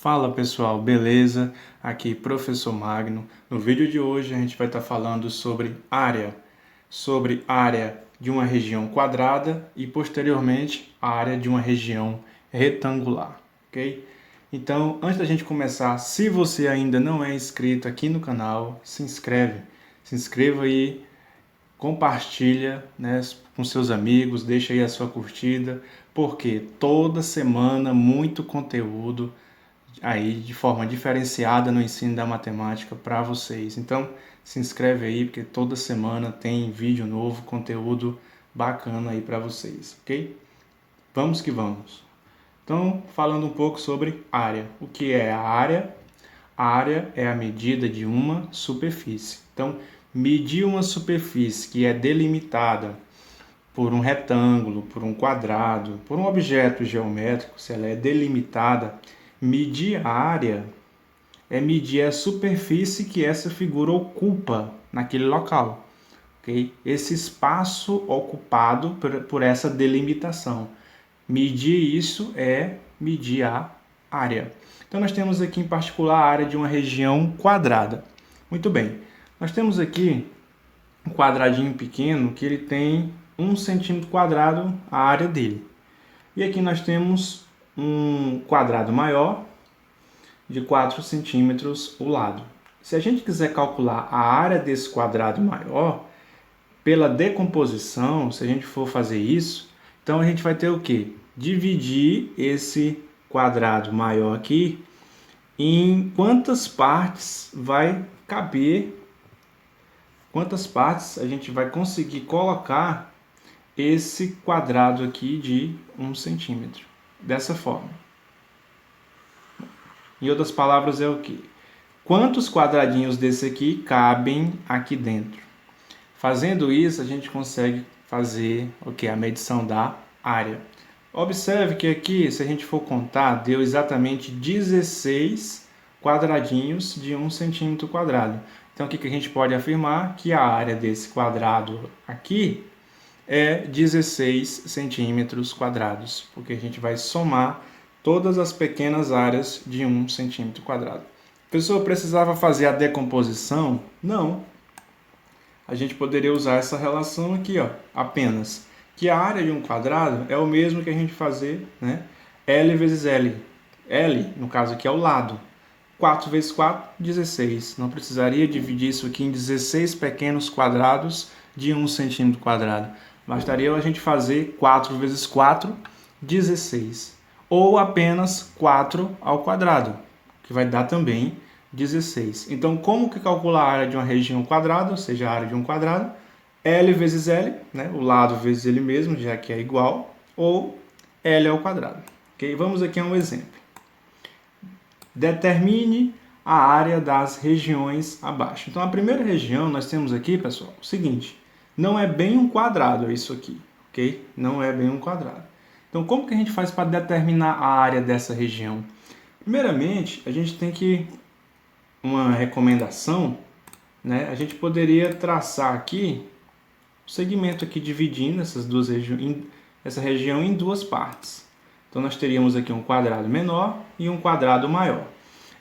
Fala pessoal, beleza? Aqui Professor Magno. No vídeo de hoje a gente vai estar falando sobre área de uma região quadrada e posteriormente a área de uma região retangular, ok? Então, antes da gente começar, se você ainda não é inscrito aqui no canal, se inscreva aí, compartilha, né, com seus amigos, deixa aí a sua curtida, porque toda semana muito conteúdo aí de forma diferenciada no ensino da matemática para vocês. Então, se inscreve aí, porque toda semana tem vídeo novo, conteúdo bacana aí para vocês, ok? Vamos que vamos. Então, falando um pouco sobre área. O que é a área? A área é a medida de uma superfície. Então, medir uma superfície que é delimitada por um retângulo, por um quadrado, por um objeto geométrico, se ela é delimitada, medir a área é medir a superfície que essa figura ocupa naquele local, ok? Esse espaço ocupado por essa delimitação. Medir isso é medir a área. Então nós temos aqui em particular a área de uma região quadrada. Muito bem, nós temos aqui um quadradinho pequeno que ele tem 1 centímetro quadrado a área dele. E aqui nós temos um quadrado maior de 4 centímetros o lado. Se a gente quiser calcular a área desse quadrado maior, pela decomposição, se a gente for fazer isso, então a gente vai ter o quê? Dividir esse quadrado maior aqui em quantas partes vai caber, quantas partes a gente vai conseguir colocar esse quadrado aqui de 1 centímetro. Dessa forma. Em outras palavras, é o quê? Quantos quadradinhos desse aqui cabem aqui dentro? Fazendo isso, a gente consegue fazer o quê? A medição da área. Observe que aqui, se a gente for contar, deu exatamente 16 quadradinhos de 1 centímetro quadrado. Então, o que a gente pode afirmar? Que a área desse quadrado aqui é 16 centímetros quadrados, porque a gente vai somar todas as pequenas áreas de 1 centímetro quadrado. A pessoa precisava fazer a decomposição? Não. A gente poderia usar essa relação aqui, ó, apenas. Que a área de um quadrado é o mesmo que a gente fazer, né? L vezes L. L, no caso aqui, é o lado. 4 vezes 4, 16. Não precisaria dividir isso aqui em 16 pequenos quadrados de 1 centímetro quadrado. Bastaria a gente fazer 4 vezes 4, 16. Ou apenas 4 ao quadrado, que vai dar também 16. Então, como que calcula a área de uma região quadrada, ou seja, a área de um quadrado? L vezes L, né? O lado vezes ele mesmo, já que é igual, ou L ao quadrado. Okay? Vamos aqui a um exemplo. Determine a área das regiões abaixo. Então, a primeira região, nós temos aqui, pessoal, o seguinte. Não é bem um quadrado isso aqui, ok? Não é bem um quadrado. Então, como que a gente faz para determinar a área dessa região? Primeiramente, a gente tem que, uma recomendação, né? A gente poderia traçar aqui o segmento aqui dividindo essa região em duas partes. Então, nós teríamos aqui um quadrado menor e um quadrado maior.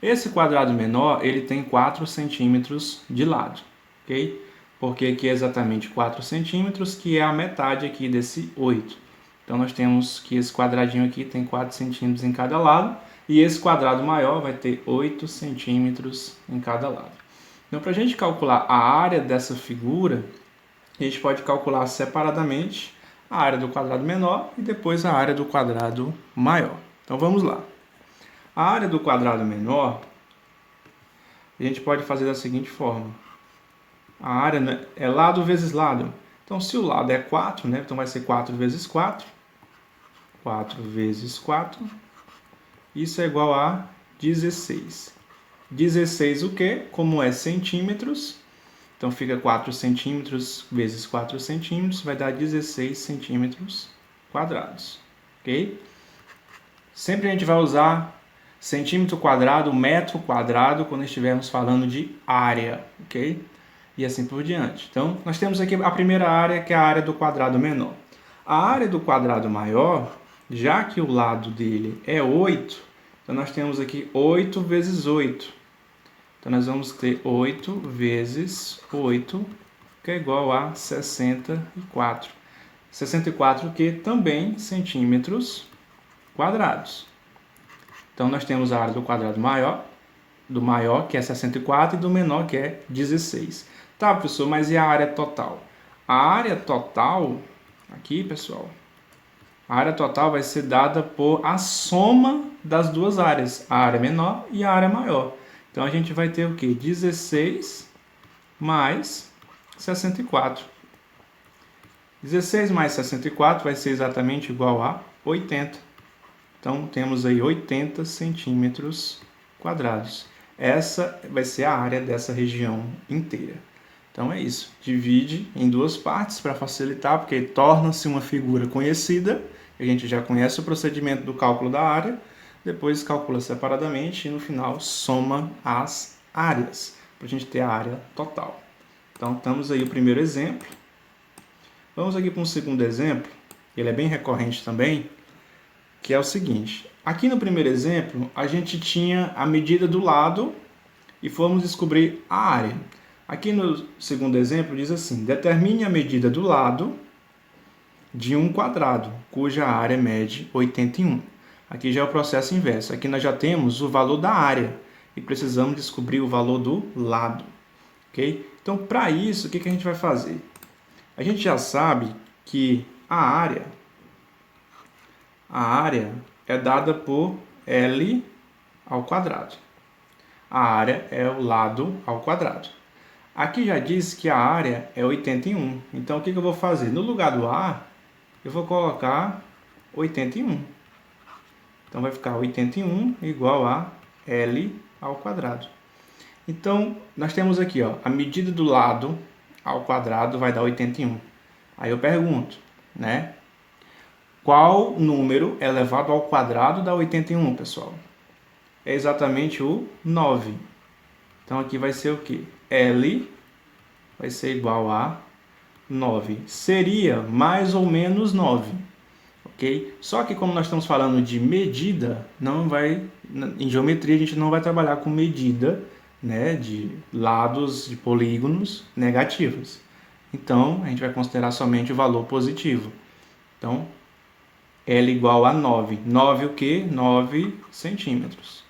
Esse quadrado menor, ele tem 4 centímetros de lado, ok? Porque aqui é exatamente 4 centímetros, que é a metade aqui desse 8. Então, nós temos que esse quadradinho aqui tem 4 centímetros em cada lado, e esse quadrado maior vai ter 8 centímetros em cada lado. Então, para a gente calcular a área dessa figura, a gente pode calcular separadamente a área do quadrado menor e depois a área do quadrado maior. Então, vamos lá. A área do quadrado menor, a gente pode fazer da seguinte forma. A área é lado vezes lado. Então, se o lado é 4, né? Então vai ser 4 vezes 4. 4 vezes 4. Isso é igual a 16. 16 o quê? Como é centímetros, então fica 4 centímetros vezes 4 centímetros, vai dar 16 centímetros quadrados. Ok? Sempre a gente vai usar centímetro quadrado, metro quadrado, quando estivermos falando de área. Ok? E assim por diante. Então, nós temos aqui a primeira área, que é a área do quadrado menor. A área do quadrado maior, já que o lado dele é 8, Então, nós temos aqui 8 vezes 8. Então, nós vamos ter 8 vezes 8, que é igual a 64. 64 que também centímetros quadrados. Então, nós temos a área do quadrado maior, do maior, que é 64, e do menor, que é 16. Tá, professor, mas e a área total? A área total, aqui, pessoal, a área total vai ser dada por a soma das duas áreas, a área menor e a área maior. Então, a gente vai ter o quê? 16 mais 64. 16 mais 64 vai ser exatamente igual a 80. Então, temos aí 80 centímetros quadrados. Essa vai ser a área dessa região inteira. Então, é isso. Divide em duas partes para facilitar, porque torna-se uma figura conhecida. A gente já conhece o procedimento do cálculo da área. Depois calcula separadamente e, no final, soma as áreas, para a gente ter a área total. Então, estamos aí o primeiro exemplo. Vamos aqui para um segundo exemplo. Ele é bem recorrente também, que é o seguinte. Aqui no primeiro exemplo, a gente tinha a medida do lado e fomos descobrir a área. Aqui no segundo exemplo diz assim: determine a medida do lado de um quadrado, cuja área mede 81. Aqui já é o processo inverso. Aqui nós já temos o valor da área e precisamos descobrir o valor do lado. Ok? Então, para isso, o que a gente vai fazer? A gente já sabe que a área é dada por L ao quadrado. A área é o lado ao quadrado. Aqui já diz que a área é 81. Então, o que eu vou fazer? No lugar do A, eu vou colocar 81. Então, vai ficar 81 igual a L ao quadrado. Então, nós temos aqui, ó, a medida do lado ao quadrado vai dar 81. Aí eu pergunto, né? Qual número elevado ao quadrado dá 81, pessoal? É exatamente o 9. Então, aqui vai ser o quê? L vai ser igual a 9. Seria mais ou menos 9. Ok? Só que como nós estamos falando de medida, em geometria a gente não vai trabalhar com medida, né, de lados, de polígonos negativos. Então, a gente vai considerar somente o valor positivo. Então, L igual a 9. 9 o quê? 9 centímetros.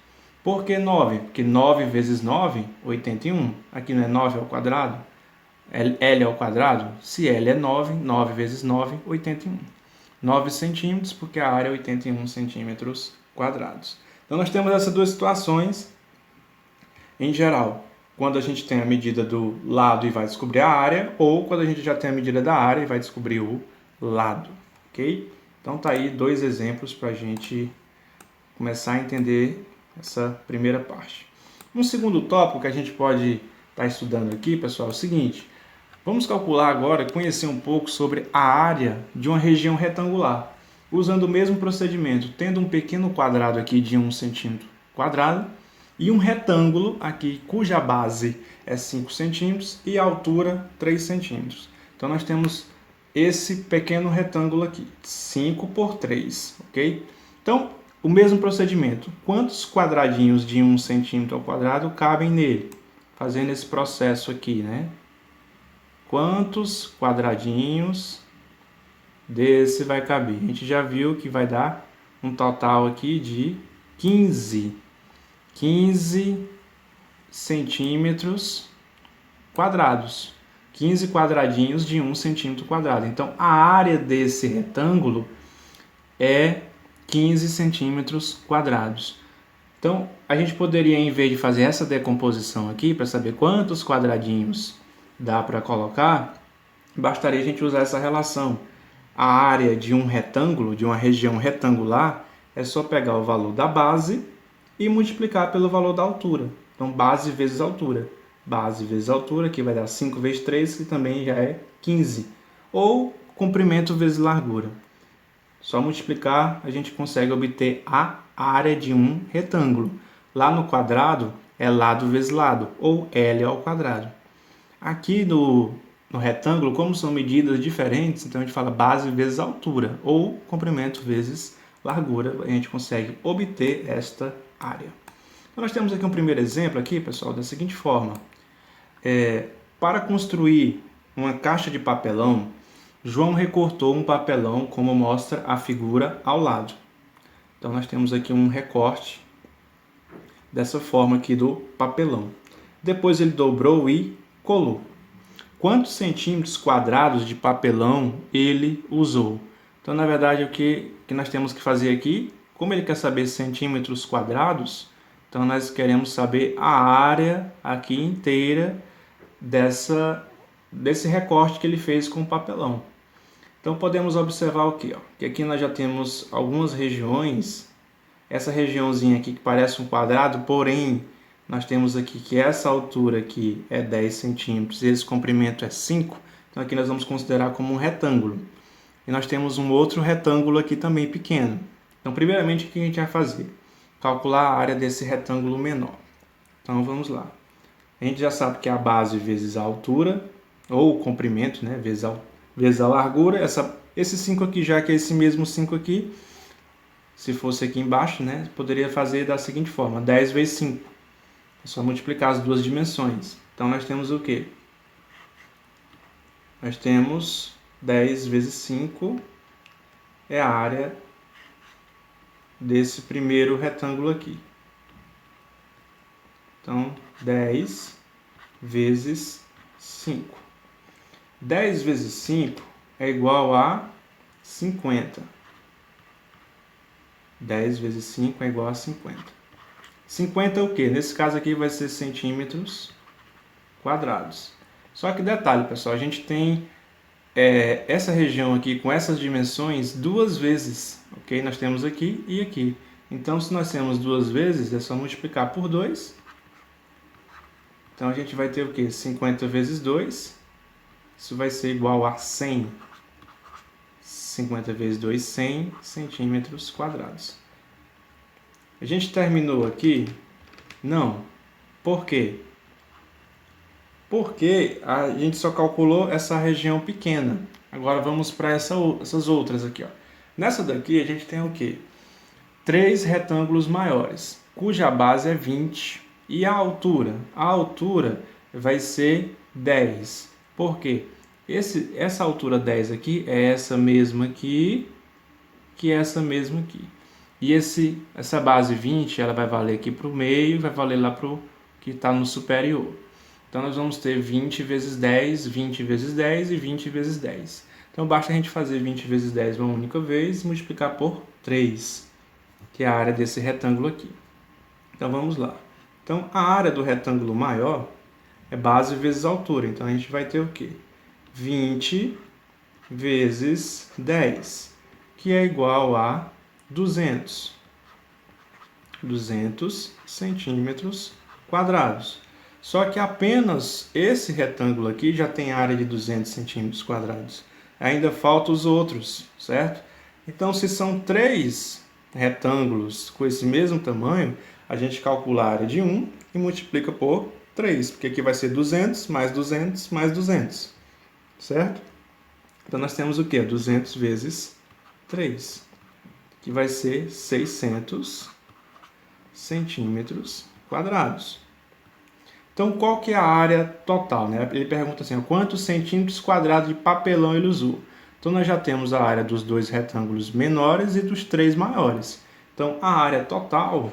Por que 9? Porque 9 vezes 9, 81. Aqui não é 9 ao quadrado? L ao quadrado? Se L é 9, 9 vezes 9, 81. 9 centímetros, porque a área é 81 centímetros quadrados. Então, nós temos essas duas situações. Em geral, quando a gente tem a medida do lado e vai descobrir a área, ou quando a gente já tem a medida da área e vai descobrir o lado, ok? Então, tá aí dois exemplos para a gente começar a entender essa primeira parte. Um segundo tópico que a gente pode estar estudando aqui, pessoal, é o seguinte. Vamos calcular agora, conhecer um pouco sobre a área de uma região retangular, usando o mesmo procedimento, tendo um pequeno quadrado aqui de 1 centímetro quadrado e um retângulo aqui cuja base é 5 centímetros e a altura 3 centímetros. Então, nós temos esse pequeno retângulo aqui, 5 por 3, ok? Então, o mesmo procedimento. Quantos quadradinhos de 1 centímetro ao quadrado cabem nele? Fazendo esse processo aqui, né? Quantos quadradinhos desse vai caber? A gente já viu que vai dar um total aqui de 15 centímetros quadrados. 15 quadradinhos de 1 centímetro quadrado. Então, a área desse retângulo é 15 centímetros quadrados. Então, a gente poderia, em vez de fazer essa decomposição aqui, para saber quantos quadradinhos dá para colocar, bastaria a gente usar essa relação. A área de um retângulo, de uma região retangular, é só pegar o valor da base e multiplicar pelo valor da altura. Então, base vezes altura. Base vezes altura, que vai dar 5 vezes 3, que também já é 15. Ou comprimento vezes largura. Só multiplicar, a gente consegue obter a área de um retângulo. Lá no quadrado, é lado vezes lado, ou L ao quadrado. Aqui no retângulo, como são medidas diferentes, então a gente fala base vezes altura, ou comprimento vezes largura. A gente consegue obter esta área. Então, nós temos aqui um primeiro exemplo aqui, pessoal, da seguinte forma. Para construir uma caixa de papelão, João recortou um papelão como mostra a figura ao lado. Então, nós temos aqui um recorte dessa forma aqui do papelão. Depois ele dobrou e colou. Quantos centímetros quadrados de papelão ele usou? Então, na verdade, o que nós temos que fazer aqui, como ele quer saber centímetros quadrados, então nós queremos saber a área aqui inteira desse recorte que ele fez com o papelão. Então, podemos observar o quê? Que aqui nós já temos algumas regiões, essa regiãozinha aqui que parece um quadrado, porém, nós temos aqui que essa altura aqui é 10 centímetros e esse comprimento é 5, então aqui nós vamos considerar como um retângulo. E nós temos um outro retângulo aqui também pequeno. Então, primeiramente, o que a gente vai fazer? Calcular a área desse retângulo menor. Então, vamos lá. A gente já sabe que é a base vezes a altura, ou o comprimento, né, vezes a largura. Esse 5 aqui, já que é esse mesmo 5 aqui, se fosse aqui embaixo, né, poderia fazer da seguinte forma, 10 vezes 5. É só multiplicar as duas dimensões. Então, nós temos o quê? Nós temos 10 vezes 5 é a área desse primeiro retângulo aqui. Então, 10 vezes 5. 10 vezes 5 é igual a 50. 10 vezes 5 é igual a 50. 50 é o quê? Nesse caso aqui vai ser centímetros quadrados. Só que detalhe, pessoal, a gente tem essa região aqui com essas dimensões duas vezes, ok? Nós temos aqui e aqui. Então, se nós temos duas vezes, é só multiplicar por 2. Então, a gente vai ter o quê? 50 vezes 2. Isso vai ser igual a 100. 50 vezes 2, 100 centímetros quadrados. A gente terminou aqui? Não. Por quê? Porque a gente só calculou essa região pequena. Agora vamos para essas outras aqui. Ó. Nessa daqui a gente tem o quê? 3 retângulos maiores, cuja base é 20. E a altura? A altura vai ser 10. Por quê? Essa altura 10 aqui é essa mesma aqui, que é essa mesma aqui. E essa base 20, ela vai valer aqui para o meio, vai valer lá para o que está no superior. Então, nós vamos ter 20 vezes 10, 20 vezes 10 e 20 vezes 10. Então, basta a gente fazer 20 vezes 10 uma única vez e multiplicar por 3, que é a área desse retângulo aqui. Então, vamos lá. Então, a área do retângulo maior é base vezes altura. Então, a gente vai ter o quê? 20 vezes 10, que é igual a 200 centímetros quadrados. Só que apenas esse retângulo aqui já tem área de 200 centímetros quadrados. Ainda faltam os outros, certo? Então, se são 3 retângulos com esse mesmo tamanho, a gente calcula a área de um e multiplica por 3, porque aqui vai ser 200 mais 200 mais 200, certo? Então, nós temos o quê? 200 vezes 3, que vai ser 600 centímetros quadrados. Então, qual que é a área total? Né? Ele pergunta assim, quantos centímetros quadrados de papelão ele usou? Então, nós já temos a área dos 2 retângulos menores e dos 3 maiores. Então, a área total,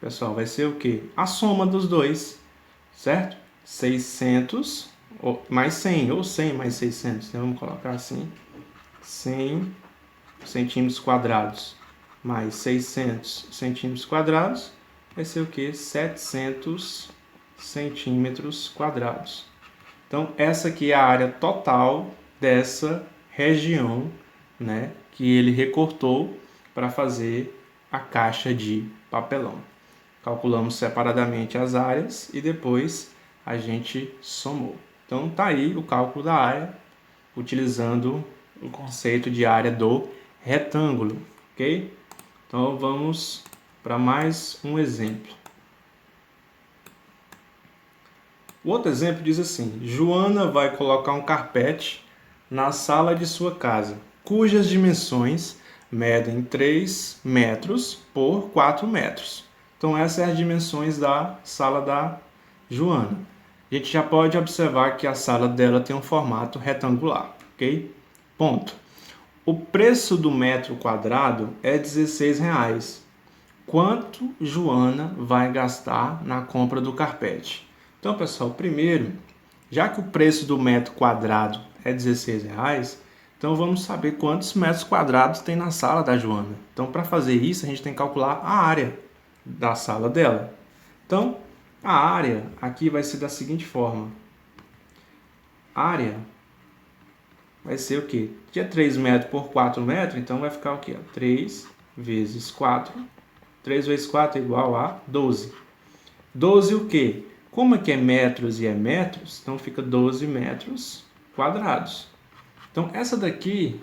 pessoal, vai ser o quê? A soma dos dois, certo? 600 mais 100, ou 100 mais 600. Então, vamos colocar assim, 100 centímetros quadrados mais 600 centímetros quadrados, vai ser o que? 700 centímetros quadrados. Então, essa aqui é a área total dessa região, né, que ele recortou para fazer a caixa de papelão. Calculamos separadamente as áreas e depois a gente somou. Então, tá aí o cálculo da área, utilizando o conceito de área do retângulo, ok? Então, vamos para mais um exemplo. O outro exemplo diz assim: Joana vai colocar um carpete na sala de sua casa, cujas dimensões medem 3 metros por 4 metros. Então, essas são as dimensões da sala da Joana. A gente já pode observar que a sala dela tem um formato retangular, ok? Ponto. O preço do metro quadrado é R$16. Quanto Joana vai gastar na compra do carpete? Então, pessoal, primeiro, já que o preço do metro quadrado é R$16, então vamos saber quantos metros quadrados tem na sala da Joana. Então, para fazer isso, a gente tem que calcular a área da sala dela. Então, a área aqui vai ser da seguinte forma. A área vai ser o quê? Que é 3 metros por 4 metros, então vai ficar o quê? 3 vezes 4. 3 vezes 4 é igual a 12. 12 o quê? Como aqui é metros e é metros, então fica 12 metros quadrados. Então, essa daqui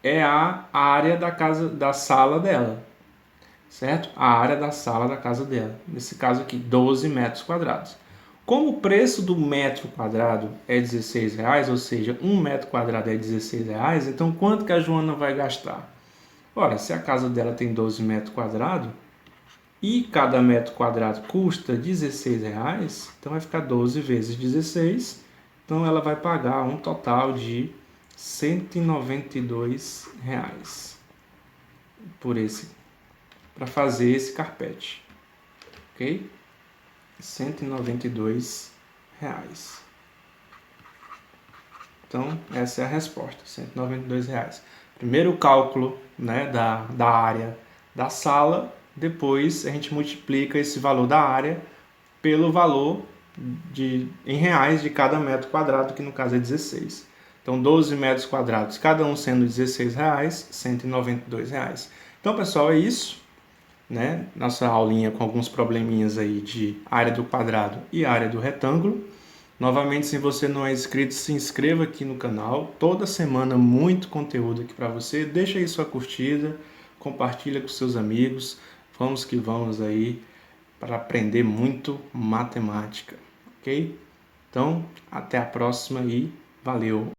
é a área da casa, da sala dela, certo? A área da sala da casa dela. Nesse caso aqui, 12 metros quadrados. Como o preço do metro quadrado é R$16, ou seja, 1 metro quadrado é R$16, então quanto que a Joana vai gastar? Ora, se a casa dela tem 12 metros quadrados e cada metro quadrado custa R$16, então vai ficar 12 vezes 16, então ela vai pagar um total de R$192 para fazer esse carpete, ok? R$192. Então, essa é a resposta, R$192. Primeiro o cálculo, né, da área da sala, depois a gente multiplica esse valor da área pelo valor em reais de cada metro quadrado, que no caso é 16. Então, 12 metros quadrados, cada um sendo R$16, R$192. Então, pessoal, é isso, né? Nossa aulinha com alguns probleminhas aí de área do quadrado e área do retângulo. Novamente, se você não é inscrito, se inscreva aqui no canal. Toda semana muito conteúdo aqui para você. Deixa aí sua curtida, compartilha com seus amigos. Vamos que vamos aí para aprender muito matemática, ok? Então, até a próxima e valeu!